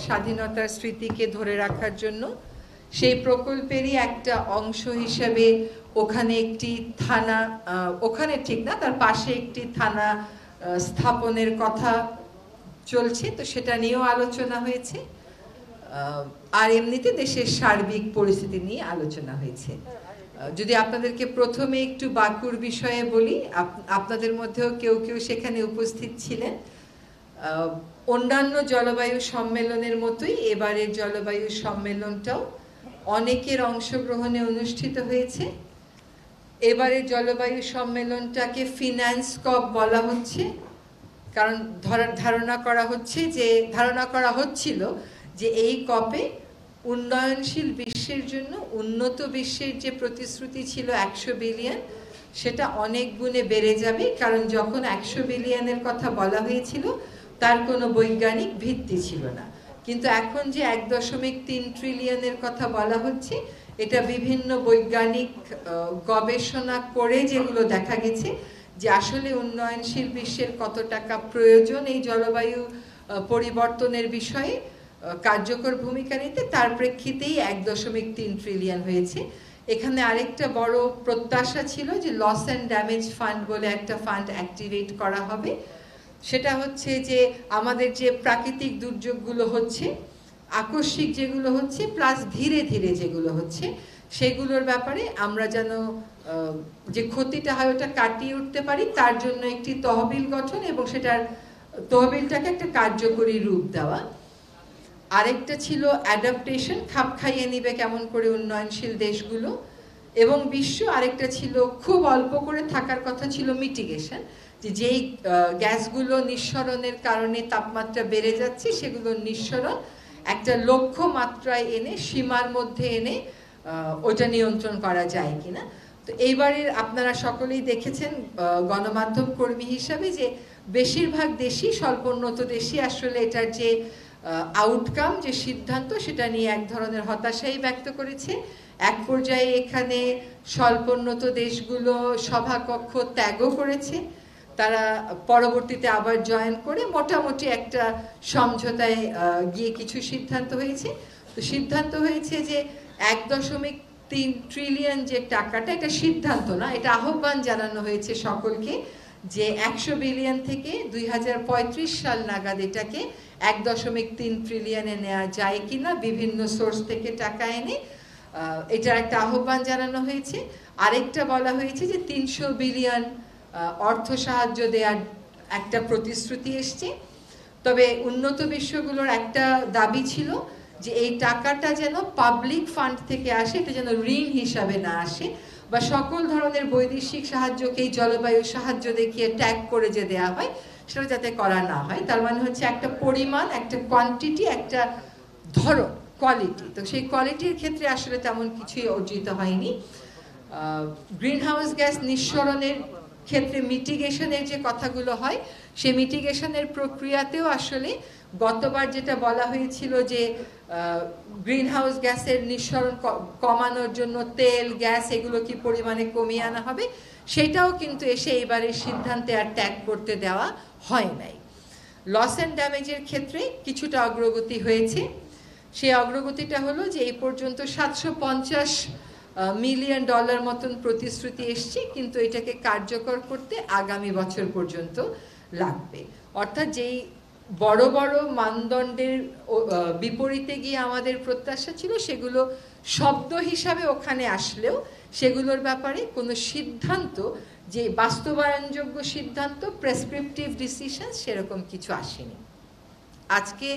স্বাধীনতার স্মৃতিকে ধরে রাখার জন্য সেই প্রকল্পেরই একটা অংশ হিসেবে ওখানে একটি থানা, ওখানে ঠিক না, তার পাশে একটি থানা স্থাপনের কথা চলছে, তো সেটা নিয়েও আলোচনা হয়েছে। আর এমনিতে দেশের সার্বিক পরিস্থিতি নিয়ে আলোচনা হয়েছে। যদি আপনাদেরকে প্রথমে একটু বাকুর বিষয়ে বলি, আপনাদের মধ্যেও কেউ কেউ সেখানে উপস্থিত ছিলেন। অন্যান্য জলবায়ু সম্মেলনের মতোই এবারের জলবায়ু সম্মেলনটাও অনেকের অংশগ্রহণে অনুষ্ঠিত হয়েছে। এবারের জলবায়ু সম্মেলনটাকে ফিন্যান্স কপ বলা হচ্ছে, কারণ ধারণা করা হচ্ছিল যে এই কপে উন্নয়নশীল বিশ্বের জন্য উন্নত বিশ্বের যে প্রতিশ্রুতি ছিল 100 বিলিয়ন, সেটা অনেক গুণে বেড়ে যাবে। কারণ যখন 100 বিলিয়নের কথা বলা হয়েছিল তার কোনো বৈজ্ঞানিক ভিত্তি ছিল না, কিন্তু এখন যে 1.3 ট্রিলিয়নের কথা বলা হচ্ছে, এটা বিভিন্ন বৈজ্ঞানিক গবেষণা করে যেগুলো দেখা গেছে যে আসলে উন্নয়নশীল বিশ্বের কত টাকা প্রয়োজন এই জলবায়ু পরিবর্তনের বিষয়ে কার্যকর ভূমিকা নিতে, তার প্রেক্ষিতেই 1.3 ট্রিলিয়ন হয়েছে। এখানে আরেকটা বড় প্রত্যাশা ছিল যে লস অ্যান্ড ড্যামেজ ফান্ড বলে একটা ফান্ড অ্যাক্টিভেট করা হবে। সেটা হচ্ছে যে আমাদের যে প্রাকৃতিক দুর্যোগগুলো হচ্ছে, আকস্মিক যেগুলো হচ্ছে, প্লাস ধীরে ধীরে যেগুলো হচ্ছে, সেগুলোর ব্যাপারে আমরা যেন যে ক্ষতিটা হয় ওটা কাটিয়ে উঠতে পারি, তার জন্য একটি তহবিল গঠন এবং সেটার তহবিলটাকে একটা কার্যকরী রূপ দেওয়া। আরেকটা ছিল অ্যাডাপ্টেশন, খাপ খাইয়ে নিবে কেমন করে উন্নয়নশীল দেশগুলো এবং বিশ্ব। আরেকটা ছিল খুব অল্প করে থাকার কথা ছিল মিটিগেশন, যেই গ্যাসগুলো নিঃসরণের কারণে তাপমাত্রা বেড়ে যাচ্ছে সেগুলোর নিঃসরণ একটা লক্ষ্য মাত্রায় এনে, সীমার মধ্যে এনে ওটা নিয়ন্ত্রণ করা যায় কিনা। তো এইবারের আপনারা সকলেই দেখেছেন গণমাধ্যম কর্মী হিসাবে যে বেশিরভাগ দেশই, স্বল্পোন্নত দেশই আসলে এটার যে আউটকাম, যে সিদ্ধান্ত, সেটা নিয়ে এক ধরনের হতাশাই ব্যক্ত করেছে। এক পর্যায়ে এখানে স্বল্পোন্নত দেশগুলো সভাকক্ষ ত্যাগও করেছে, তারা পরবর্তীতে আবার জয়েন করে মোটামুটি একটা সমঝোতায় গিয়ে কিছু সিদ্ধান্ত হয়েছে। তো সিদ্ধান্ত হয়েছে যে 1.3 ট্রিলিয়ন যে টাকাটা, এটা সিদ্ধান্ত না, এটা আহ্বান জানানো হয়েছে সকলকে যে 100 বিলিয়ন থেকে 2035 সাল নাগাদ এটাকে 1.3 ট্রিলিয়নে নেওয়া যায় কিনা, বিভিন্ন সোর্স থেকে টাকা এনে, এটার একটা আহ্বান জানানো হয়েছে। আরেকটা বলা হয়েছে যে 300 বিলিয়ন অর্থ সাহায্য দেওয়ার একটা প্রতিশ্রুতি এসছে। তবে উন্নত বিশ্বগুলোর একটা দাবি ছিল যে এই টাকাটা যেন পাবলিক ফান্ড থেকে আসে, এটা যেন ঋণ হিসাবে না আসে, বা সকল ধরনের বৈদেশিক সাহায্যকেই জলবায়ু সাহায্য দেখিয়ে ট্যাগ করে যে দেয়া হয়, সেটা যাতে করা না হয়। তার মানে হচ্ছে একটা পরিমাণ, একটা কোয়ান্টিটি, একটা ধরন, কোয়ালিটি। তো সেই কোয়ালিটির ক্ষেত্রে আসলে তেমন কিছুই অর্জিত হয়নি। গ্রিন হাউস গ্যাস নিঃসরণের ক্ষেত্রে মিটিগেশনের যে কথাগুলো হয়, সেই মিটিগেশনের প্রক্রিয়াতেও আসলে গতবার যেটা বলা হয়েছিল যে গ্রিন হাউস গ্যাসের নিঃসরণ কমানোর জন্য তেল, গ্যাস এগুলো কি পরিমাণে কমিয়ে আনা হবে, সেটাও কিন্তু এসে এবারের সিদ্ধান্তে আর ত্যাগ করতে দেওয়া হয় নাই। লস অ্যান্ড ড্যামেজের ক্ষেত্রে কিছুটা অগ্রগতি হয়েছে। সেই অগ্রগতিটা হলো যে এই পর্যন্ত $750 মিলিয়ন মতন প্রতিশ্রুতি এসছে, কিন্তু এটাকে কার্যকর করতে আগামী বছর পর্যন্ত লাগবে। অর্থাৎ যেই বড় বড় মানদণ্ডের বিপরীতে গিয়ে আমাদের প্রত্যাশা ছিল, সেগুলো শব্দ হিসাবে ওখানে আসলেও সেগুলোর ব্যাপারে কোনো সিদ্ধান্ত, যে বাস্তবায়নযোগ্য সিদ্ধান্ত, প্রেসক্রিপটিভ ডিসিশন, সেরকম কিছু আসেনি। আজকে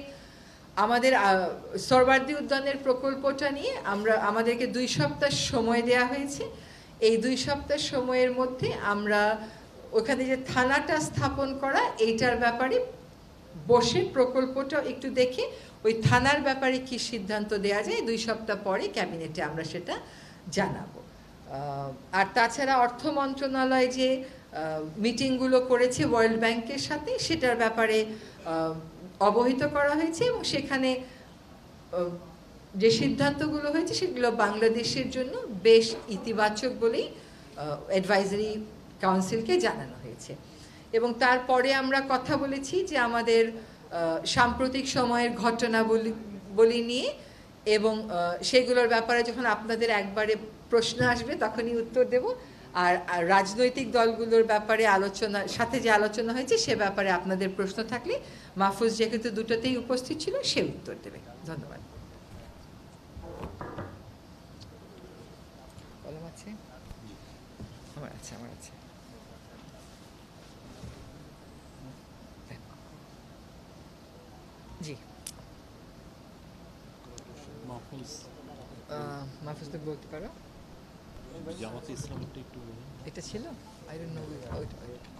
আমাদের সোহরাওয়ার্দী উদ্যানের প্রকল্পটা নিয়ে আমাদেরকে 2 সপ্তাহ সময় দেয়া হয়েছে। এই 2 সপ্তাহ সময়ের মধ্যে আমরা ওখানে যে থানাটা স্থাপন করা, এইটার ব্যাপারে বসে প্রকল্পটা একটু দেখে ওই থানার ব্যাপারে কি সিদ্ধান্ত দেয়া যায় 2 সপ্তাহ পরে ক্যাবিনেটে আমরা সেটা জানাবো। আর তাছাড়া অর্থ মন্ত্রণালয় যে মিটিংগুলো করেছে ওয়ার্ল্ড ব্যাংকের সাথে, সেটার ব্যাপারে অবহিত করা হয়েছে এবং সেখানে যে সিদ্ধান্তগুলো হয়েছে সেগুলো বাংলাদেশের জন্য বেশ ইতিবাচক বলেই অ্যাডভাইজারি কাউন্সিলকে জানানো হয়েছে। এবং তারপরে আমরা কথা বলেছি যে আমাদের সাম্প্রতিক সময়ের ঘটনাবলী নিয়ে, এবং সেগুলোর ব্যাপারে যখন আপনাদের একবারে প্রশ্ন আসবে তখনই উত্তর দেব। আর রাজনৈতিক দলগুলোর ব্যাপারে সাথে যে আলোচনা হয়েছে সে ব্যাপারে আপনাদের প্রশ্ন থাকলে মাহফুজ যেহেতু দুটোতেই উপস্থিত ছিল সে উত্তর দেবে। ধন্যবাদ। কলম আছে? আমার আছে। জি, মাহফুজ তো বলতে পারো। জামাতে ইসলামেরটা একটু বলুন। এটা ছিল আই ডোন্ট নো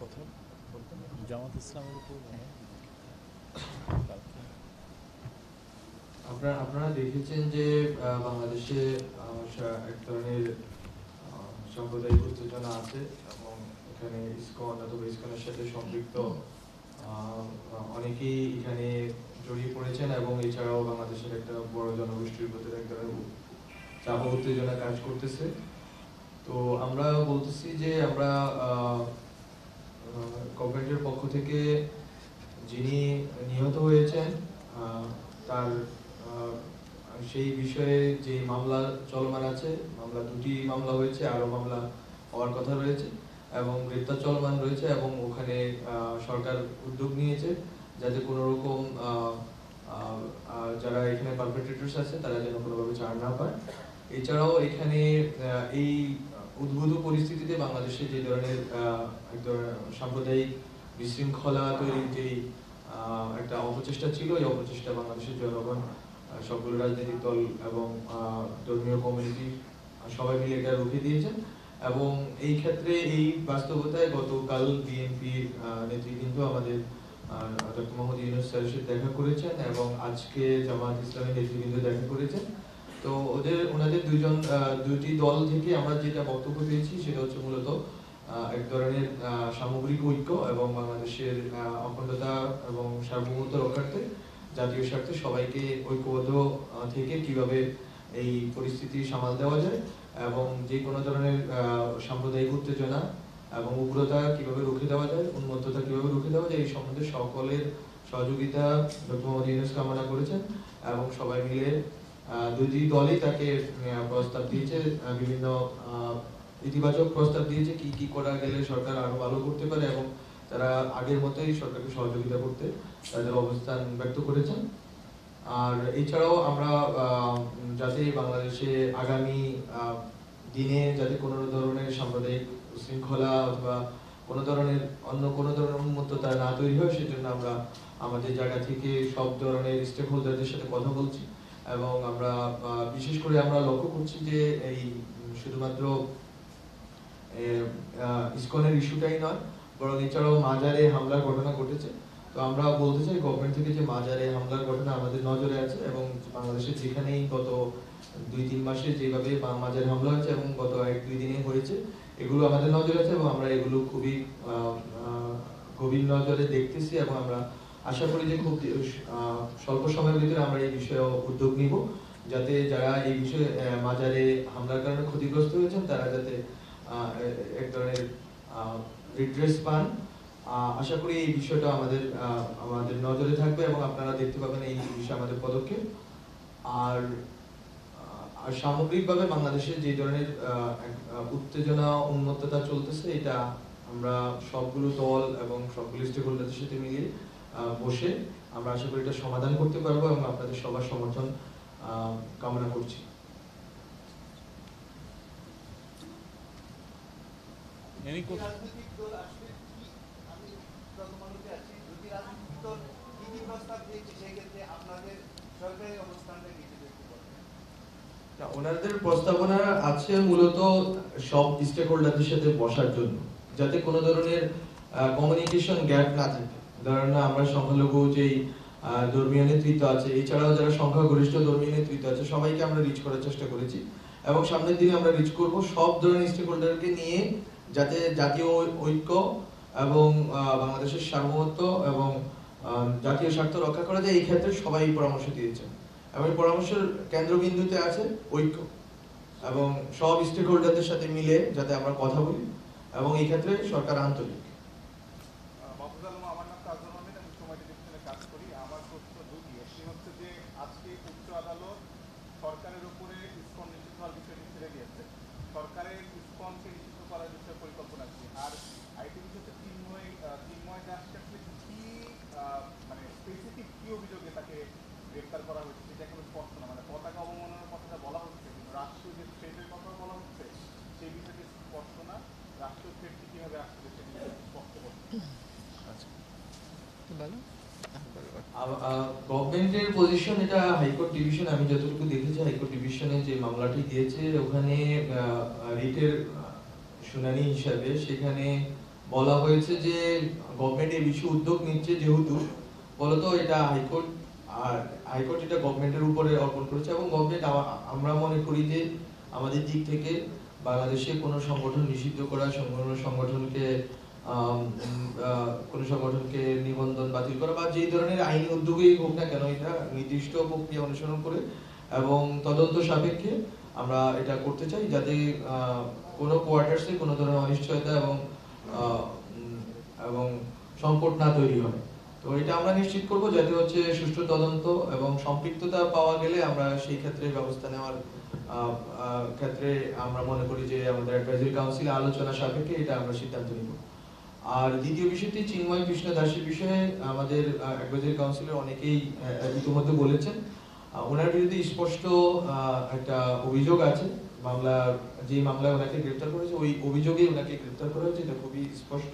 কথা বলতেন জামাতে ইসলামের উপর। আপনারা দেখেছেন যে বাংলাদেশে এক ধরনের সাম্প্রদায়িক উত্তেজনা আছে এবং এখানে ইসকন অথবা ইসকনের সাথে সম্পৃক্ত অনেকেই এখানে জড়িয়ে পড়েছেন এবং এছাড়াও বাংলাদেশের একটা বড় জনগোষ্ঠীর প্রতি এক ধরনের চাপ উত্তেজনা কাজ করতেছে। তো আমরা বলতেছি যে আমরা গভর্নমেন্টের পক্ষ থেকে যিনি নিহত হয়েছেন তার সেই বিষয়ে যে মামলা চলমান আছে, দুটি মামলা হয়েছে, আরো মামলা হওয়ার কথা রয়েছে এবং গ্রেপ্তার চলমান রয়েছে এবং ওখানে সরকার উদ্যোগ নিয়েছে যাতে কোনো রকম যারা এখানে পারপেট্রেটরস আছে তারা যেন কোনোভাবে ছাড় না পায়। এছাড়াও এখানে এই উদ্ভূত পরিস্থিতিতে বাংলাদেশে যে ধরনের সাম্প্রদায়িক বিশৃঙ্খলা তৈরির যে একটা অপচেষ্টা ছিল, এই অপচেষ্টা বাংলাদেশের জনগণ, সবগুলো রাজনৈতিক দল এবং ধর্মীয় কমিউনিটি সবাই মিলে এটা রুখে দিয়েছেন। এবং এই ক্ষেত্রে এই বাস্তবতায় গতকাল বিএনপির নেতৃবৃন্দ আমাদের ডক্টর মোহাম্মদ ইউনূস স্যারের সাথে দেখা করেছেন এবং আজকে জামাত ইসলামী নেতৃবৃন্দ দেখা করেছেন। তো ওনাদের দুটি দল থেকে আমরা যেটা বক্তব্য পেয়েছি সেটা হচ্ছে মূলত এক ধরনের সামগ্রিক ঐক্য এবং বাংলাদেশের অখণ্ডতা এবং সার্বভৌমত্ব রক্ষার্থে, জাতীয় স্বার্থে সবাইকে ঐক্যবদ্ধ থেকে কিভাবে এই পরিস্থিতি সামাল দেওয়া যায় এবং যে কোনো ধরনের সাম্প্রদায়িক উত্তেজনা এবং উগ্রতা কিভাবে রুখে দেওয়া যায়, উন্মত্ততা কিভাবে রুখে দেওয়া যায়, এই সম্বন্ধে সকলের সহযোগিতা ডক্টর মোহাম্মদ ইউনূস কামনা করেছেন এবং সবাই মিলে দুটি দলই তাকে প্রস্তাব দিয়েছে, বিভিন্ন ইতিবাচক প্রস্তাব দিয়েছে কি কি করা গেলে সরকার আরো ভালো করতে পারে এবং তারা আগের মতোই সরকারকে সহযোগিতা করতে তাদের অবস্থান ব্যক্ত করেছেন। আর এছাড়াও আমরা যাতে বাংলাদেশে আগামী দিনে যাতে কোনো ধরনের সাম্প্রদায়িক শৃঙ্খলা অথবা কোনো ধরনের উন্মত্ততা না তৈরি হয় সেজন্য আমরা আমাদের জায়গা থেকে সব ধরনের স্টেক হোল্ডারদের সাথে কথা বলছি এবং আমরা বিশেষ করে আমরা লক্ষ্য করছি যে এই শুধুমাত্র ইসকনের ইস্যুটাই নয়, বরং এছাড়াও মাজারে হামলার ঘটনা ঘটেছে। তো আমরা বলতে চাই গভর্নমেন্ট থেকে যে মাজারে হামলার ঘটনা আমাদের নজরে আছে এবং বাংলাদেশে যেখানেই গত 2-3 মাসে যেভাবে মাজারে হামলা হয়েছে এবং গত 1-2 দিনে হয়েছে, এগুলো আমাদের নজরে আছে এবং আমরা এগুলো খুবই গভীর নজরে দেখতেছি এবং আমরা আশা করি যে খুব স্বল্প সময়ের ভিতরে আমরা এই বিষয়ে উদ্যোগ নিব যাতে যারা এই বিষয়ে মাজারে হামলার কারণে ক্ষতিগ্রস্ত হয়েছেন তারা যাতে এক ধরনের রিড্রেস পান। আশা করি এই বিষয়টা আমাদের নজরে থাকবে এবং আপনারা দেখতে পাবেন এই বিষয়ে আমাদের পদক্ষেপ। আর সামগ্রিকভাবে বাংলাদেশে যে ধরনের উত্তেজনা উন্মত্ততা চলতেছে, এটা আমরা সবগুলো দল এবং সবগুলো স্টেক হোল্ডারদের সাথে মিলিয়ে বসে আমরা আশা করি এটা সমাধান করতে পারবো এবং আপনাদের সবার সমর্থন কামনা করছি। ওনাদের প্রস্তাবনা আছে মূলত সব স্টেক হোল্ডারদের সাথে বসার জন্য, যাতে কোনো ধরনের কমিউনিকেশন গ্যাপ না থাকে। ধরেন আমরা সংখ্যালঘু যেই ধর্মীয় নেতৃত্ব আছে, এছাড়াও যারা সংখ্যাগরিষ্ঠ ধর্মীয় নেতৃত্ব আছে, সবাইকে আমরা রিচ করার চেষ্টা করেছি এবং সামনের দিনে আমরা রিচ করব সব ধরনের স্টেক হোল্ডারকে নিয়ে, যাতে জাতীয় ঐক্য এবং বাংলাদেশের সার্বভৌমত্ব এবং জাতীয় স্বার্থ রক্ষা করা যায়। এই ক্ষেত্রে সবাই পরামর্শ দিয়েছেন এবং পরামর্শের কেন্দ্রবিন্দুতে আছে ঐক্য এবং সব স্টেক হোল্ডারদের সাথে মিলে যাতে আমরা কথা বলি এবং এই ক্ষেত্রে সরকার আন্তরিক। করা হয়েছে সেটা এখনো স্পষ্ট না, মানে পতাকা অবমাননার কথাটা বলা হচ্ছে কিন্তু রাষ্ট্রীয় যে থ্রেটের কথা বলা হচ্ছে সেই বিষয়টি স্পষ্ট না। রাষ্ট্রীয় থ্রেটটি কিভাবে আসছে সেই বিষয়টি স্পষ্ট করছে। গভর্নমেন্টের পজিশন, এটা হাইকোর্ট ডিভিশন, আমি যতটুকু দেখেছি হাইকোর্ট ডিভিশনে যে মামলাটি দিয়েছে ওখানে রিটের শুনানি হিসাবে সেখানে বলা হয়েছে যে গভর্নমেন্ট এই বিষয়ে উদ্যোগ নিচ্ছে, যেহেতু বলতো এটা হাইকোর্ট, আর হাইকোর্ট এটা গভর্নমেন্টের উপরে অর্পণ করেছে এবং গভর্নমেন্ট, আমরা মনে করি যে আমাদের দিক থেকে বাংলাদেশে কোনো সংগঠন নিষিদ্ধ করা, কোনো সংগঠনকে নিবন্ধন বাতিল করা বা যে ধরনের আইনি উদ্যোগই হোক না কেন, এটা নির্দিষ্ট প্রক্রিয়া অনুসরণ করে এবং তদন্ত সাপেক্ষে আমরা এটা করতে চাই, যাতে কোনো কোয়ার্টার্সে কোনো ধরনের অনিশ্চয়তা এবং সংকট না তৈরি হয়। তো এটা আমরা নিশ্চিত করব যাতে হচ্ছে সুষ্ঠু তদন্ত এবং সম্পৃক্ততা পাওয়া গেলে আমরা সেই ক্ষেত্রে ব্যবস্থা নেওয়ার ক্ষেত্রে আমরা মনে করি যে আমাদের অ্যাডভাইজারি কাউন্সিল আলোচনা সাপেক্ষে এটা আমরা সিদ্ধান্ত নিব। আর দ্বিতীয় বিষয়টি চিন্ময় কৃষ্ণ দাসের বিষয়ে আমাদের অ্যাডভাইজারি কাউন্সিলের অনেকেই ইতিমধ্যে বলেছেন, ওনার বিরুদ্ধে স্পষ্ট একটা অভিযোগ আছে। যে মামলায় ওনাকে গ্রেফতার করেছে ওই অভিযোগেই ওনাকে গ্রেফতার করা হয়েছে, এটা খুবই স্পষ্ট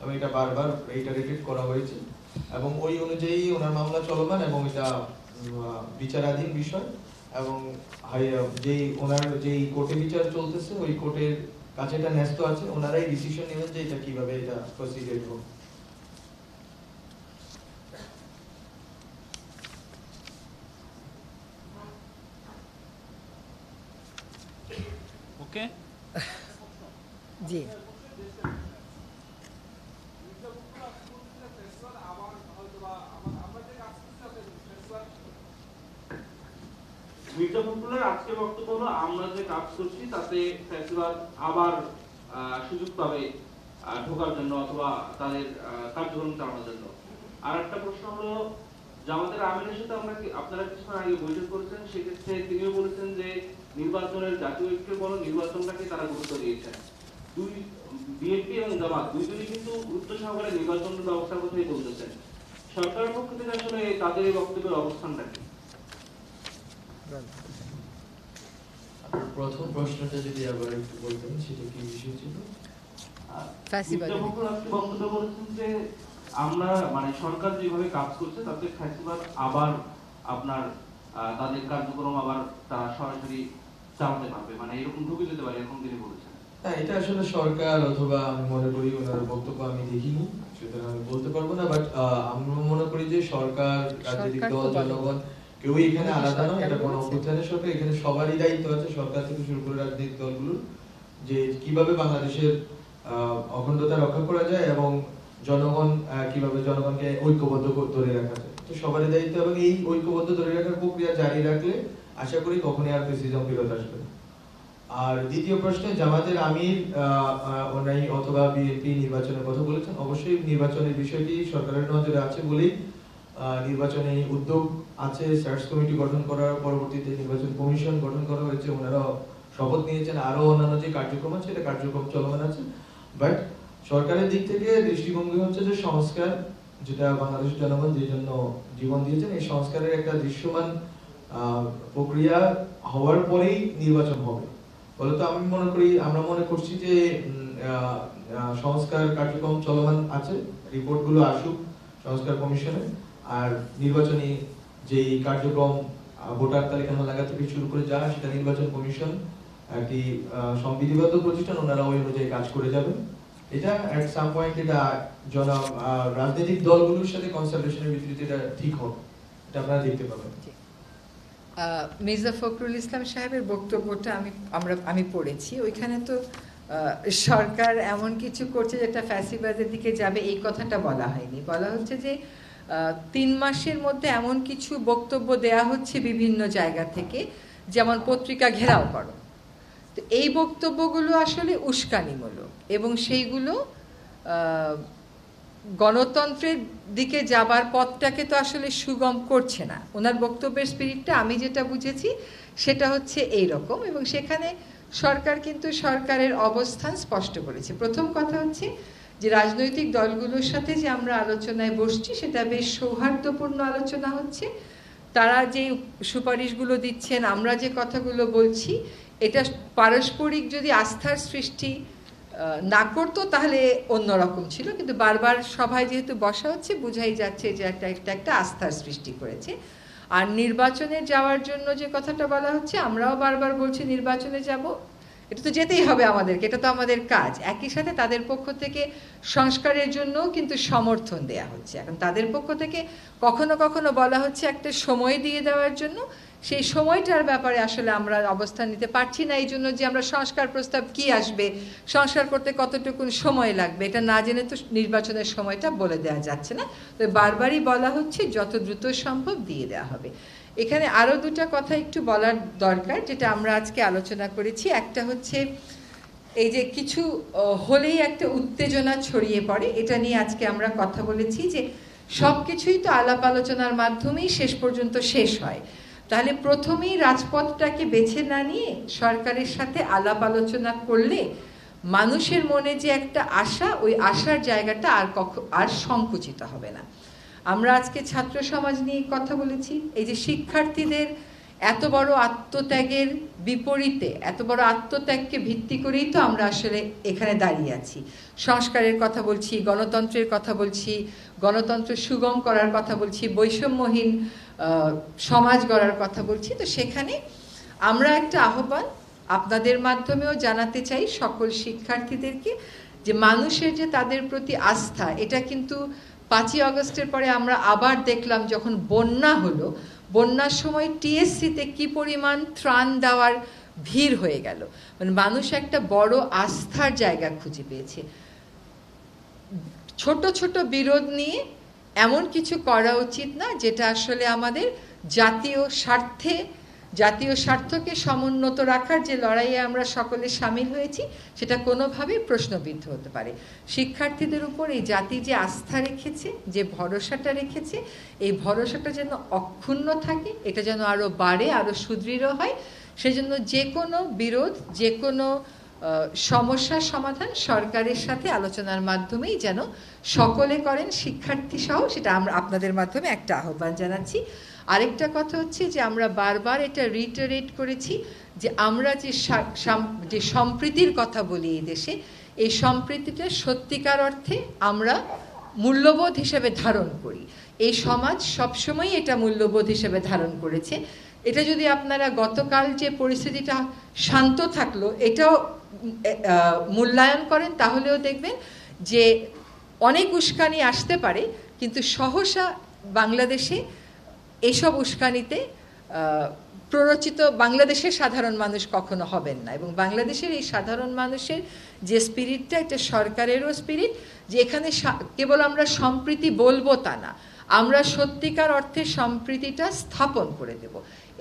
এবং এটা বারবার রিটারেটেড করা হয়েছে এবং ওই অনুযায়ী ওনার মামলা চলমান এবং এটা বিচারাধীন বিষয় এবং ওনার যেই কোর্টে বিচার চলতেছে ওই কোর্টের কাছে এটা ন্যস্ত আছে, ওনারাই ডিসিশন নেবেন যে এটা কিভাবে এটা প্রসিডিউর হবে। ওকে, জি মির্জা ফখরুলের আজকে বক্তব্য হলো আমরা যে কাজ করছি তাতে ফ্যাসিবাদ আবার সুযোগ পাবে ঢোকার জন্য অথবা তাদের কার্যক্রম চালানোর জন্য। আর একটা প্রশ্ন হলো, জামাতের আমিরের সাথে আপনারা কিছুক্ষণ আগে বৈঠক করেছেন, সেক্ষেত্রে তিনিও বলেছেন যে নির্বাচনের জাতীয় ঐক্যের বড় নির্বাচনটাকে তারা গুরুত্ব দিয়েছেন। বিএনপি এবং জামাত দুইজনই কিন্তু গুরুত্ব সহকারে নির্বাচনের ব্যবস্থার কথাই বলতেছেন। সরকারের পক্ষ থেকে আসলে তাদের এই বক্তব্যের অবস্থানটা কি? প্রথম প্রশ্নটা যদি আবার একটু বলতেন, সেটা কি বিষয় ছিল? বক্তব্য বলেছেন যে আমরা মানে সরকার যেভাবে কাজ করছে তাতে ফ্যাসিবাদ আবার আপনার তাদের কার্যক্রম আবার তারা সরাসরি চালাতে পারবে, মানে এরকম ঢুকে যেতে পারে, এরকম তিনি বলেছেন। হ্যাঁ, এটা আসলে সরকার অথবা আমি মনে করি ওনার বক্তব্য আমি দেখিনি, সুতরাং আমি বলতে পারবো না। বাট আমরা মনে করি যে সরকার, রাজনৈতিক দল, জনগণ কেউই এখানে আলাদা নয়। এটা কোনো অভ্যুত্থানের সরকার, এখানে সবারই দায়িত্ব আছে, সরকার থেকে শুরু করে রাজনৈতিক দলগুলোর, যে কিভাবে বাংলাদেশের অখণ্ডতা রক্ষা করা যায় এবং জনগণ কিভাবে জনগণকে ঐক্যবদ্ধ ধরে রাখা যায়। তো সবারই দায়িত্ব এবং এই ঐক্যবদ্ধ ধরে রাখার প্রক্রিয়া জারি রাখলে আশা করি কখনই আর ফ্যাসিজম ফেরত আসবে না। আর দ্বিতীয় প্রশ্নে জামাতের আমির ওনাই অথবা বিএনপি নির্বাচনের কথা বলেছেন, অবশ্যই নির্বাচনের বিষয়টি সরকারের নজরে আছে বলেই নির্বাচনে উদ্যোগ আছে। সার্চ কমিটি গঠন করার পরবর্তীতে নির্বাচন কমিশন গঠন করা হয়েছে, ওনারা শপথ নিয়েছেন, আরো অন্যান্য যে কার্যক্রম আছে এটা কার্যক্রম চলমান আছে। বাট সরকারের দিক থেকে দৃষ্টিভঙ্গি হচ্ছে যে সংস্কার, যেটা বাংলাদেশের জনগণ যে জন্য জীবন দিয়েছেন, এই সংস্কারের একটা দৃশ্যমান প্রক্রিয়া হওয়ার পরেই নির্বাচন হবে। ফলত আমরা মনে করছি যে সংস্কার কার্যক্রম চলমান আছে, রিপোর্টগুলো আসুক সংস্কার কমিশনে, আর নির্বাচনী যে কার্যক্রম ভোটার তালিকা লাগা থেকে শুরু করে যা, সেটা নির্বাচন কমিশন একটি সংবিধিবদ্ধ প্রতিষ্ঠান, ওনারা ওই অনুযায়ী কাজ করে যাবেন। এটা এট সাম পয়েন্ট এটা রাজনৈতিক দলগুলোর সাথে কনসালটেশনের ভিত্তিতে এটা ঠিক হবে, এটা আপনারা দেখতে পাবেন। মির্জা ফখরুল ইসলাম সাহেবের বক্তব্যটা আমি পড়েছি, ওইখানে তো সরকার এমন কিছু করছে যেটা ফ্যাসিবাদের দিকে যাবে এই কথাটা বলা হয়নি। বলা হচ্ছে যে 3 মাসের মধ্যে এমন কিছু বক্তব্য দেয়া হচ্ছে বিভিন্ন জায়গা থেকে, যেমন পত্রিকা ঘেরাও করো। তো এই বক্তব্যগুলো আসলে উস্কানিমূলক এবং সেইগুলো গণতন্ত্রের দিকে যাবার পথটাকে তো আসলে সুগম করছে না। ওনার বক্তব্যের স্পিরিটটা আমি যেটা বুঝেছি সেটা হচ্ছে এই রকম, এবং সেখানে সরকার কিন্তু সরকারের অবস্থান স্পষ্ট করেছে। প্রথম কথা হচ্ছে যে রাজনৈতিক দলগুলোর সাথে যে আমরা আলোচনায় বসছি সেটা বেশ সৌহার্দ্যপূর্ণ আলোচনা হচ্ছে, তারা যে সুপারিশগুলো দিচ্ছেন, আমরা যে কথাগুলো বলছি, এটা পারস্পরিক যদি আস্থার সৃষ্টি না করতো তাহলে অন্যরকম ছিল, কিন্তু বারবার সভায় যেহেতু বসা হচ্ছে বোঝাই যাচ্ছে যে একটা আস্থার সৃষ্টি করেছে। আর নির্বাচনে যাওয়ার জন্য যে কথাটা বলা হচ্ছে, আমরাও বারবার বলছি নির্বাচনে যাব, এটা তো যেতেই হবে আমাদেরকে, এটা তো আমাদের কাজ। একই সাথে তাদের পক্ষ থেকে সংস্কারের জন্য কিন্তু সমর্থন দেয়া হচ্ছে। এখন তাদের পক্ষ থেকে কখনো কখনো বলা হচ্ছে একটা সময় দিয়ে দেওয়ার জন্য, সেই সময়টার ব্যাপারে আসলে আমরা অবস্থান নিতে পারছি না। এই জন্য যে আমরা সংস্কার প্রস্তাব কি আসবে, সংস্কার করতে কতটুকু সময় লাগবে, এটা না জেনে তো নির্বাচনের সময়টা বলে দেওয়া যাচ্ছে না। তো বারবারই বলা হচ্ছে যত দ্রুত সম্ভব দিয়ে দেওয়া হবে। এখানে আরও দুটা কথা একটু বলার দরকার, যেটা আমরা আজকে আলোচনা করেছি। একটা হচ্ছে এই যে কিছু হলেই একটা উত্তেজনা ছড়িয়ে পড়ে, এটা নিয়ে আজকে আমরা কথা বলেছি যে সব কিছুই তো আলাপ আলোচনার মাধ্যমেই শেষ পর্যন্ত শেষ হয়। তাহলে প্রথমেই রাজপথটাকে বেছে না নিয়ে সরকারের সাথে আলাপ আলোচনা করলে মানুষের মনে যে একটা আশা, ওই আশার জায়গাটা আর সংকুচিত হবে না। আমরা আজকে ছাত্র সমাজ নিয়ে কথা বলেছি। এই যে শিক্ষার্থীদের এত বড় আত্মত্যাগের বিপরীতে, এত বড় আত্মত্যাগকে ভিত্তি করেই তো আমরা আসলে এখানে দাঁড়িয়ে আছি। সংস্কারের কথা বলছি, গণতন্ত্রের কথা বলছি, গণতন্ত্র সুগম করার কথা বলছি, বৈষম্যহীন সমাজ গড়ার কথা বলছি। তো সেখানে আমরা একটা আহ্বান আপনাদের মাধ্যমেও জানাতে চাই সকল শিক্ষার্থীদেরকে, যে মানুষের যে তাদের প্রতি আস্থা, এটা কিন্তু 5ই আগস্টের পরে আমরা আবার দেখলাম যখন বন্যা হলো, বন্যার সময় টিএসসিতে কি পরিমাণ ত্রাণ দেওয়ার ভিড় হয়ে গেল। মানে মানুষ একটা বড় আস্থার জায়গা খুঁজে পেয়েছে। ছোট ছোট বিরোধ নিয়ে এমন কিছু করা উচিত না যেটা আসলে আমাদের জাতীয় স্বার্থকে সমুন্নত রাখার যে লড়াইয়ে আমরা সকলে সামিল হয়েছি, সেটা কোনোভাবেই প্রশ্নবিদ্ধ হতে পারে। শিক্ষার্থীদের উপর এই জাতি যে আস্থা রেখেছে, যে ভরসাটা রেখেছে, এই ভরসাটা যেন অক্ষুণ্ণ থাকে, এটা যেন আরও বাড়ে, আরও সুদৃঢ় হয়। সেজন্য যে কোনো বিরোধ, যে কোনো সমস্যার সমাধান সরকারের সাথে আলোচনার মাধ্যমেই যেন সকলে করেন, শিক্ষার্থী সহ, সেটা আমরা আপনাদের মাধ্যমে একটা আহ্বান জানাচ্ছি। আরেকটা কথা হচ্ছে যে আমরা বারবার এটা রিটারেট করেছি যে আমরা যে সম্প্রীতির কথা বলি এই দেশে, এই সম্প্রীতিটা সত্যিকার অর্থে আমরা মূল্যবোধ হিসেবে ধারণ করি। এই সমাজ সবসময় এটা মূল্যবোধ হিসেবে ধারণ করেছে। এটা যদি আপনারা গতকাল যে পরিস্থিতিটা শান্ত থাকলো এটাও মূল্যায়ন করেন, তাহলেও দেখবেন যে অনেক উস্কানি আসতে পারে, কিন্তু সহসা বাংলাদেশে এসব উস্কানিতে প্ররোচিত বাংলাদেশের সাধারণ মানুষ কখনো হবেন না। এবং বাংলাদেশের এই সাধারণ মানুষের যে স্পিরিটটা, এটা সরকারেরও স্পিরিট, যে এখানে কেবল আমরা সম্প্রীতি বলবো তা না, আমরা সত্যিকার অর্থে সম্প্রীতিটা স্থাপন করে দেব।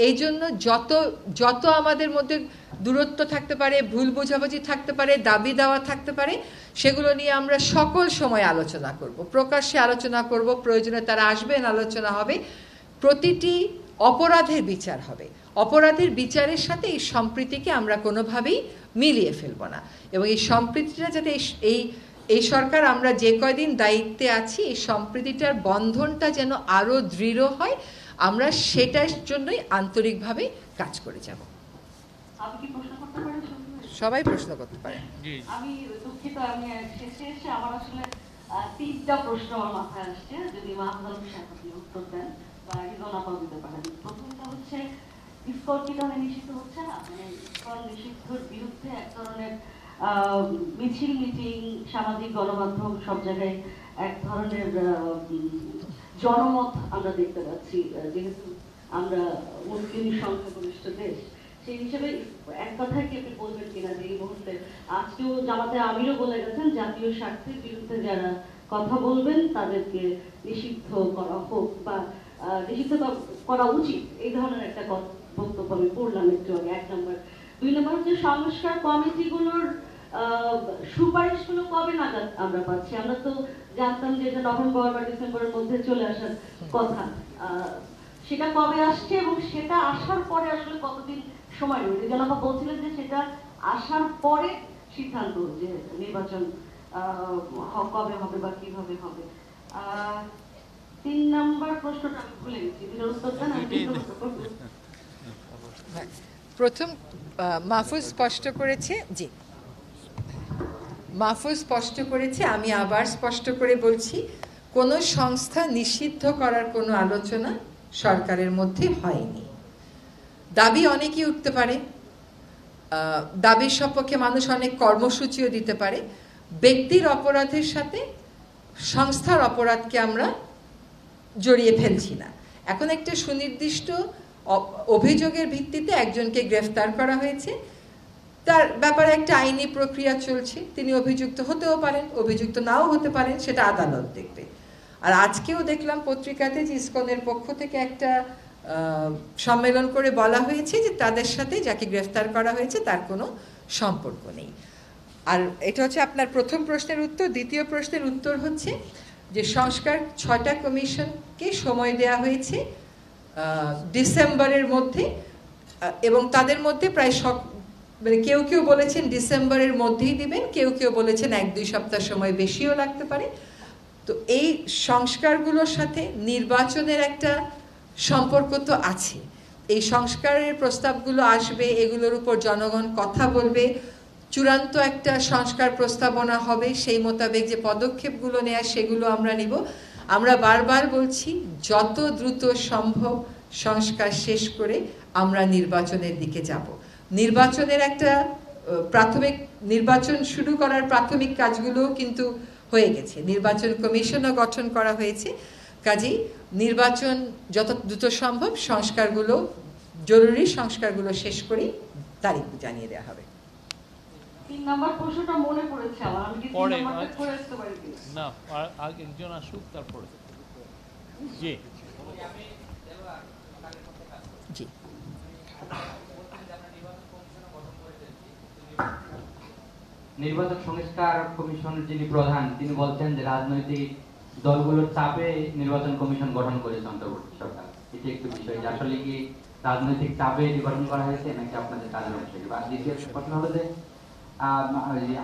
এই জন্য যত আমাদের মধ্যে দূরত্ব থাকতে পারে, ভুল বোঝাবুঝি থাকতে পারে, দাবি দেওয়া থাকতে পারে, সেগুলো নিয়ে আমরা সকল সময় আলোচনা করব, প্রকাশ্যে আলোচনা করব, প্রয়োজনে তারা আসবেন, আলোচনা হবে। প্রতিটি অপরাধের বিচার হবে, অপরাধের বিচারের সাথে এই সম্প্রীতিকে আমরা কোনোভাবেই মিলিয়ে ফেলব না। এবং এই সম্প্রীতিটা যাতে এই সরকার আমরা যে কয়দিন দায়িত্বে আছি, এই সম্প্রীতিটার বন্ধনটা যেন আরো দৃঢ় হয়, আমরা সেটার জন্যই আন্তরিকভাবে কাজ করে যাব। আমি কি প্রশ্ন করতে পারি? সবাই প্রশ্ন করতে পারে। আমি দুঃখিত, আমি শেষে এসে আমার আসলে 3টা প্রশ্ন আমার মাথায় আসছে, যদি মাহমুদ সাহেব আপনি উত্তর দেন বা রিজন আপাও দিতে পারেন। প্রথমটা হচ্ছে, ইফকর কি তাহলে নিষিদ্ধ হচ্ছে না? মানে ইফকর নিষিদ্ধের বিরুদ্ধে এক ধরনের মিছিল, মিটিং, সামাজিক গণমাধ্যম সব জায়গায় এক ধরনের জনমত আমরা দেখতে পাচ্ছি, যেহেতু আমরা মুসলিম সংখ্যাগরিষ্ঠ দেশ, সেই হিসেবে এক কথায় কি আপনি বলবেন কিনা যে এই মুহূর্তে আজকেও জামাতে আমিরও বলে গেছেন জাতীয় স্বার্থের বিরুদ্ধে যারা কথা বলবেন তাদেরকে নিষিদ্ধ করা হোক বা নিষিদ্ধ করা উচিত, এই ধরনের একটা বক্তব্য আমি পড়লাম একটু আগে। 1 নম্বর। 2 নম্বর হচ্ছে সংস্কার কমিটিগুলোর সুপারিশগুলো কবে নাগাদ আমরা পাচ্ছি? আমরা তো জানতাম যে এটা নভেম্বর বা ডিসেম্বরের মধ্যে চলে আসার কথা, সেটা কবে আসছে এবং সেটা আসার পরে আসলে কতদিন সময় নেবে? যেন আপা বলছিলেন যে সেটা আসার পরে সিদ্ধান্ত যে নির্বাচন কবে হবে বা কিভাবে হবে। 3 নাম্বার প্রশ্নটা আমি ভুলে গেছি, এটার উত্তর দেন। আমি প্রথম মাহফুজ স্পষ্ট করেছে, জি মাহফুজ স্পষ্ট করেছে, আমি আবার স্পষ্ট করে বলছি, কোনো সংস্থা নিষিদ্ধ করার কোনো আলোচনা সরকারের মধ্যে হয়নি। দাবি অনেকই উঠতে পারে, দাবির সপক্ষে মানুষ অনেক কর্মসূচিও দিতে পারে। ব্যক্তির অপরাধের সাথে সংস্থার অপরাধকে আমরা জড়িয়ে ফেলছি না। এখন একটা সুনির্দিষ্ট অভিযোগের ভিত্তিতে একজনকে গ্রেফতার করা হয়েছে, তার ব্যাপারে একটা আইনি প্রক্রিয়া চলছে, তিনি অভিযুক্ত হতেও পারেন, অভিযুক্ত নাও হতে পারেন, সেটা আদালত দেখবে। আর আজকেও দেখলাম পত্রিকাতে যে ইসকনের পক্ষ থেকে একটা সম্মেলন করে বলা হয়েছে যে তাদের সাথে যাকে গ্রেফতার করা হয়েছে তার কোনো সম্পর্ক নেই। আর এটা হচ্ছে আপনার প্রথম প্রশ্নের উত্তর। দ্বিতীয় প্রশ্নের উত্তর হচ্ছে যে সংস্কার 6টা কমিশনকে সময় দেওয়া হয়েছে ডিসেম্বরের মধ্যে, এবং তাদের মধ্যে প্রায় মানে কেউ কেউ বলেছেন ডিসেম্বরের মধ্যেই দিবেন, কেউ কেউ বলেছেন 1-2 সপ্তাহ সময় বেশিও লাগতে পারে। তো এই সংস্কারগুলোর সাথে নির্বাচনের একটা সম্পর্ক তো আছে। এই সংস্কারের প্রস্তাবগুলো আসবে, এগুলোর উপর জনগণ কথা বলবে, চূড়ান্ত একটা সংস্কার প্রস্তাবনা হবে, সেই মোতাবেক যে পদক্ষেপগুলো নেওয়া সেগুলো আমরা নিব। আমরা বারবার বলছি যত দ্রুত সম্ভব সংস্কার শেষ করে আমরা নির্বাচনের দিকে যাব। নির্বাচনের একটা প্রাথমিক নির্বাচন শুরু করার প্রাথমিক কাজগুলোও কিন্তু হয়ে গেছে, নির্বাচন কমিশনও গঠন করা হয়েছে। কাজেই নির্বাচন যত দ্রুত সম্ভব সংস্কারগুলো, জরুরি সংস্কারগুলো শেষ করেই তারিখ জানিয়ে দেওয়া হবে। 3 নাম্বার প্রশ্নটা মনে পড়েছে আমার, আমি কি 3 নাম্বারটা করে আসতে পারি কি না, আর আগে একজন আসুক তারপরে। জি জি নির্বাচন সংস্কার কমিশনের যিনি প্রধান তিনি বলছেন যে রাজনৈতিক দলগুলোর চাপে নির্বাচন কমিশন গঠন করেছে অন্তর্বর্তী সরকার। এটি একটি বিষয় যে আসলে কি রাজনৈতিক চাপে এটি গঠন করা হয়েছে নাকি আপনাদের কাজের অংশ। বা দ্বিতীয় প্রশ্ন হলো যে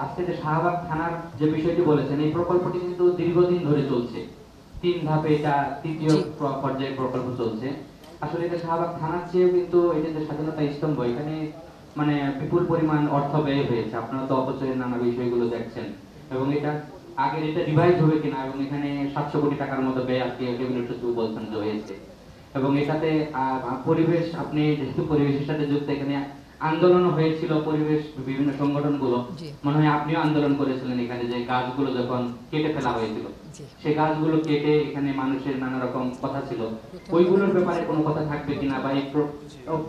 আজকে যে শাহবাগ থানার যে বিষয়টি বলেছেন, এই প্রকল্পটি কিন্তু দীর্ঘদিন ধরে চলছে, 3 ধাপে এটা 3য় পর্যায়ে প্রকল্প চলছে। আসলে এটা শাহবাগ থানার চেয়েও কিন্তু এটা যে স্বাধীনতা স্তম্ভ, এখানে মানে বিপুল পরিমাণ অর্থ ব্যয় হয়েছে। আপনারা তো অপচয়ের নানা বিষয়গুলো দেখছেন, এবং এটা আগের এটা রিভাইজ হবে কিনা, এবং এখানে 700 কোটি টাকার মতো ব্যয় আজকে ক্যাবিনেট সচিব বলছেন যে হয়েছে। এবং এটাতে পরিবেশ, আপনি যেহেতু পরিবেশের সাথে যুক্ত, এখানে আন্দোলন হয়েছিল পরিবেশ বিভিন্ন সংগঠনগুলো, মনে হয় আপনিও আন্দোলন করেছিলেন এখানে, যে গাছগুলো যখন কেটে ফেলা হয়েছিল সেই গাছগুলো কেটে এখানে মানুষের নানা রকম কথা ছিল, ওইগুলোর ব্যাপারে কোনো কথা থাকবে কিনা, বা এই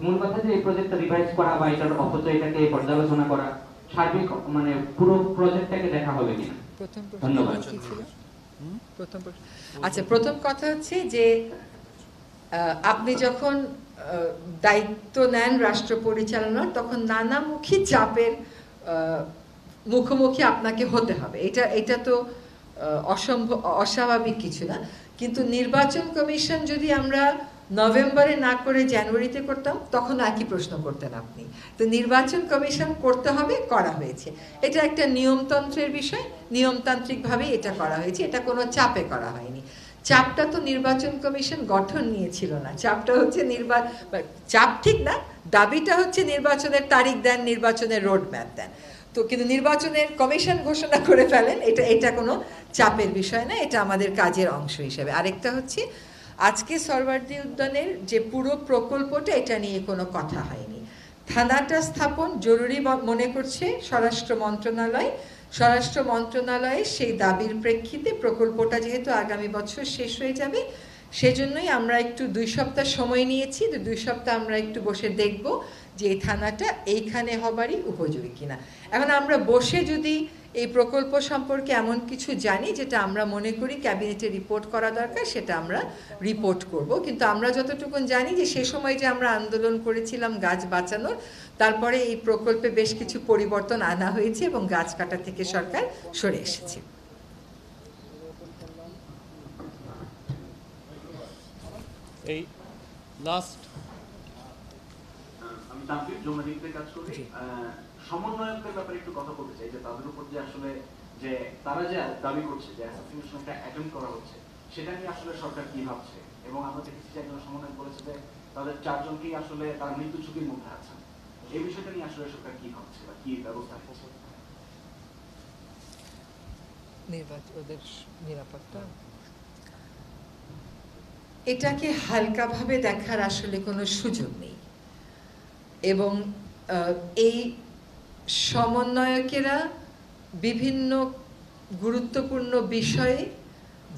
মূল কথা যে এই প্রজেক্টটা রিভাইজ করা বা এটার অপচয়টাকে পর্যালোচনা করা, সার্বিক মানে পুরো প্রজেক্টটাকে দেখা হবে কিনা। ধন্যবাদ। আচ্ছা, প্রথম কথা হচ্ছে যে আপনি যখন দায়িত্ব নেন রাষ্ট্র পরিচালনার, তখন নানামুখী চাপের মুখোমুখি আপনাকে হতে হবে। এটা তো অস্বাভাবিক কিছু না। কিন্তু নির্বাচন কমিশন যদি আমরা নভেম্বরে না করে জানুয়ারিতে করতাম, তখন একই প্রশ্ন করতেন আপনি। তো নির্বাচন কমিশন করতে হবে, করা হয়েছে। এটা একটা নিয়মতন্ত্রের বিষয়, নিয়মতান্ত্রিকভাবে এটা করা হয়েছে, এটা কোনো চাপে করা হয়নি। চাপটা তো নির্বাচন কমিশন গঠন নিয়েছিল না, চাপটা হচ্ছে চাপ ঠিক না, দাবিটা হচ্ছে নির্বাচনের তারিখ দেন, নির্বাচনের রোড ম্যাপ দেন। তো কিন্তু নির্বাচনের কমিশন ঘোষণা করে ফেলেন, এটা কোনো চাপের বিষয় না, এটা আমাদের কাজের অংশ হিসেবে। আরেকটা হচ্ছে আজকে সরওয়ার্দী উদ্যানের যে পুরো প্রকল্পটা, এটা নিয়ে কোনো কথা হয়নি। থানাটা স্থাপন জরুরি মনে করছে স্বরাষ্ট্র মন্ত্রণালয়। স্বরাষ্ট্র মন্ত্রণালয়ে সেই দাবির প্রেক্ষিতে প্রকল্পটা যেহেতু আগামী বছর শেষ হয়ে যাবে, সেজন্যই আমরা একটু 2 সপ্তাহ সময় নিয়েছি। 2 সপ্তাহ আমরা একটু বসে দেখব যে এই থানাটা এইখানে হবারই উপযোগী কিনা। এখন আমরা বসে যদি এই প্রকল্প সম্পর্কে এমন কিছু জানি যেটা আমরা মনে করি ক্যাবিনেটে রিপোর্ট করা দরকার, সেটা আমরা রিপোর্ট করব। কিন্তু আমরা যতটুকু জানি যে সে সময় যে আমরা আন্দোলন করেছিলাম গাছ বাঁচানোর, তারপরে এই প্রকল্পে বেশ কিছু পরিবর্তন আনা হয়েছে এবং গাছ কাটা থেকে সরকার সরে এসেছে। এই লাস্ট আমি তানভীর জমাদিতে কাজ করি। সমন্বয়কদের ব্যাপারে একটু কথা বলতে চাই, যে তাদের উপর যে আসলে যে তারা যে দাবি করছে যে অ্যাসাসিনেশনটা অ্যাটেম্প করা হচ্ছে, সেটা নিয়ে আসলে সরকার কি ভাবছে? এবং আমরা দেখেছি যে একজন সমন্বয় বলেছে যে তাদের 4 জনকেই আসলে তার মৃত্যু ঝুঁকির মধ্যে আছেন। এই বিষয়টা নিয়ে আসলে সরকার কি ভাবছে বা কি ব্যবস্থা নিচ্ছে? ওদের নিরাপত্তা এটাকে হালকাভাবে দেখার আসলে কোনো সুযোগ নেই, এবং এই সমন্বয়কেরা বিভিন্ন গুরুত্বপূর্ণ বিষয়ে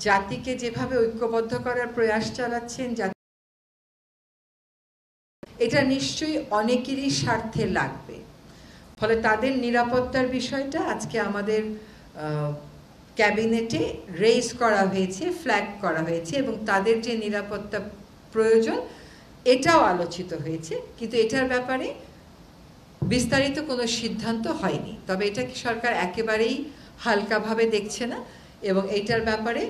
জাতিকে যেভাবে ঐক্যবদ্ধ করার প্রয়াস চালাচ্ছেন, এটা নিশ্চয়ই অনেকেরই স্বার্থে লাগবে। ফলে তাদের নিরাপত্তার বিষয়টা আজকে আমাদের ক্যাবিনেটে রেইজ করা হয়েছে, ফ্ল্যাগ করা হয়েছে, এবং তাদের যে নিরাপত্তা প্রয়োজন এটাও আলোচিত হয়েছে, কিন্তু এটার ব্যাপারে বিস্তারিত কোনো সিদ্ধান্ত হয়নি। তবে এটা কি সরকার একেবারেই হালকাভাবে দেখছে না, এবং এইটার ব্যাপারে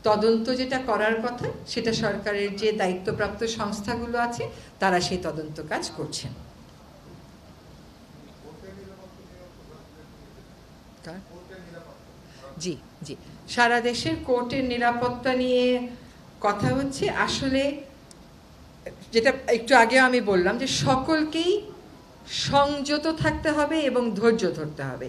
তদন্ত যেটা করার কথা সেটা সরকারের যে দায়িত্বপ্রাপ্ত সংস্থাগুলো আছে তারা সেই তদন্ত কাজ করছেন। জি জি, সারা দেশের কোর্টের নিরাপত্তা নিয়ে কথা হচ্ছে। আসলে যেটা একটু আগে আমি বললাম যে সকলকেই সংযত থাকতে হবে এবং ধৈর্য ধরতে হবে।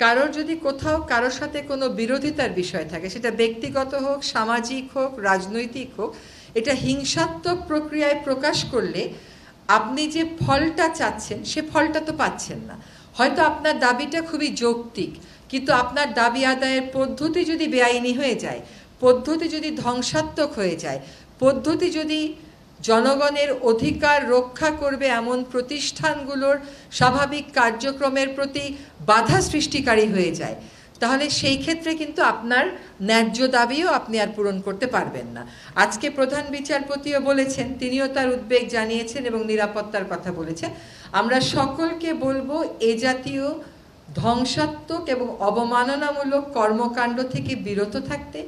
কারোর যদি কোথাও কারোর সাথে কোনো বিরোধিতার বিষয় থাকে, সেটা ব্যক্তিগত হোক, সামাজিক হোক, রাজনৈতিক হোক, এটা হিংসাত্মক প্রক্রিয়ায় প্রকাশ করলে আপনি যে ফলটা চাচ্ছেন সে ফলটা তো পাচ্ছেন না। হয়তো আপনার দাবিটা খুবই যৌক্তিক, কিন্তু আপনার দাবি আদায়ের পদ্ধতি যদি বেআইনি হয়ে যায়, পদ্ধতি যদি ধ্বংসাত্মক হয়ে যায়, পদ্ধতি যদি জনগণের অধিকার রক্ষা করবে এমন প্রতিষ্ঠানগুলোর স্বাভাবিক কার্যক্রমের প্রতি বাধা সৃষ্টিকারী হয়ে যায়, তাহলে সেই ক্ষেত্রে কিন্তু আপনার ন্যায্য দাবিও আপনি আর পূরণ করতে পারবেন না। আজকে প্রধান বিচারপতিও বলেছেন, তিনিও তার উদ্বেগ জানিয়েছেন এবং নিরাপত্তার কথা বলেছেন। আমরা সকলকে বলবো এ জাতীয় ধ্বংসাত্মক এবং অবমাননামূলক কর্মকাণ্ড থেকে বিরত থাকতে।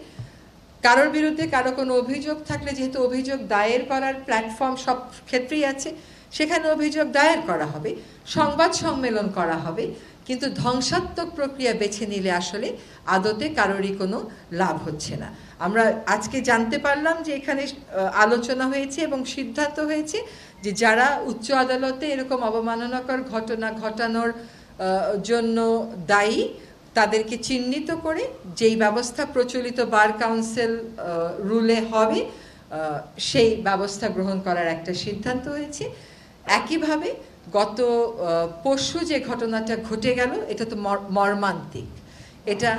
কারোর বিরুদ্ধে কারো কোনো অভিযোগ থাকলে, যেহেতু অভিযোগ দায়ের করার প্ল্যাটফর্ম সব ক্ষেত্রেই আছে, সেখানে অভিযোগ দায়ের করা হবে, সংবাদ সম্মেলন করা হবে, কিন্তু ধ্বংসাত্মক প্রক্রিয়া বেছে নিলে আসলে আদতে কারোরই কোনো লাভ হচ্ছে না। আমরা আজকে জানতে পারলাম যে এখানে আলোচনা হয়েছে এবং সিদ্ধান্ত হয়েছে যে যারা উচ্চ আদালতে এরকম অবমাননাকর ঘটনা ঘটানোর জন্য দায়ী তাদেরকে চিহ্নিত করে যেই ব্যবস্থা প্রচলিত বার কাউন্সিল রুলে হবে সেই ব্যবস্থা গ্রহণ করার একটা সিদ্ধান্ত হয়েছে। একইভাবে গত পরশু যে ঘটনাটা ঘটে গেল, এটা তো মর্মান্তিক, এটা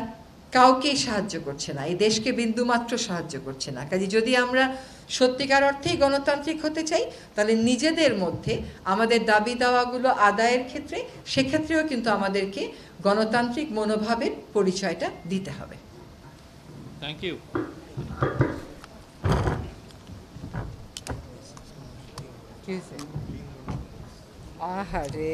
কাউকেই সাহায্য করছে না, এই দেশকে বিন্দুমাত্র সাহায্য করছে না। কাজে যদি আমরা সত্যিকার অর্থেই গণতান্ত্রিক হতে চাই, তাহলে নিজেদের মধ্যে আমাদের দাবি দাওয়াগুলো আদায়ের ক্ষেত্রে, সেক্ষেত্রেও কিন্তু আমাদেরকে গণতান্ত্রিক মনোভাবের পরিচয়টা দিতে হবে। Thank you. আহারে